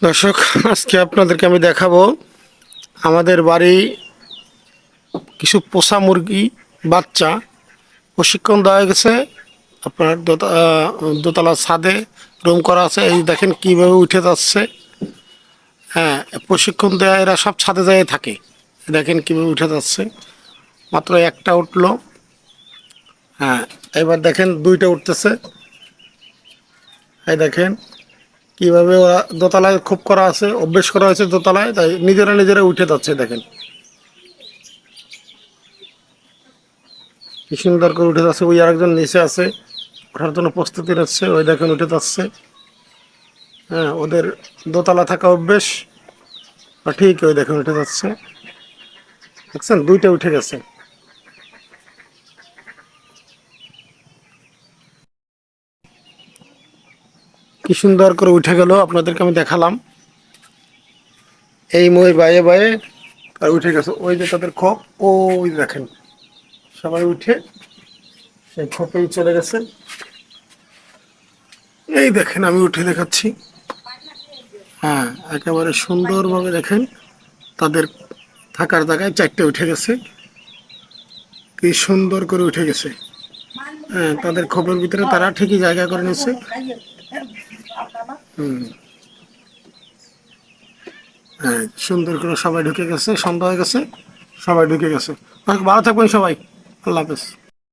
দর্শক, আজকে আপনাদেরকে আমি দেখাবো আমাদের বাড়ি কিছু পোষা মুরগি বাচ্চা প্রশিক্ষণ দেওয়া গেছে। আপনার দোতলা ছাদে রুম করা আছে। এই দেখেন কিভাবে উঠে যাচ্ছে। হ্যাঁ, প্রশিক্ষণ দেওয়া, এরা সব ছাদে যায় থাকে। দেখেন কিভাবে উঠে যাচ্ছে। মাত্র একটা উঠলো। হ্যাঁ, এবার দেখেন দুইটা উঠতেছে। এই দেখেন কিভাবে ওরা দোতলায় খুব করা আছে, অভ্যেস করা হয়েছে দোতলায়, তাই নিজেরা নিজেরা উঠে যাচ্ছে। দেখেন কি সুন্দর করে উঠে যাচ্ছে। ওই আরেকজন নিচে আছে, ওঠার জন্য প্রস্তুতি নিচ্ছে। ওই দেখেন উঠে যাচ্ছে। হ্যাঁ, ওদের দোতলা থাকা অভ্যেস। ঠিক ওই দেখেন উঠে যাচ্ছে। দেখছেন, দুইটা উঠে গেছে। কি সুন্দর করে উঠে গেল, আপনাদেরকে আমি দেখালাম। এই মই বাইয়ে বাইয়ে আর উঠে গেছে। ওই যে তাদের খোপ, ওই দেখেন সবাই উঠে সেই খোপেই চলে গেছে। এই দেখেন আমি উঠে দেখাচ্ছি। হ্যাঁ, একেবারে সুন্দরভাবে দেখেন তাদের থাকার জায়গায় চারটে উঠে গেছে। কি সুন্দর করে উঠে গেছে। হ্যাঁ, তাদের খোপের ভিতরে তারা ঠিকই জায়গা করে নিচ্ছে। হুম। হ্যাঁ, সুন্দর করে সবাই ঢুকে গেছে। সন্ধ্যা হয়ে গেছে, সবাই ঢুকে গেছে। ভালো থাকবেন সবাই। আল্লাহ হাফেজ।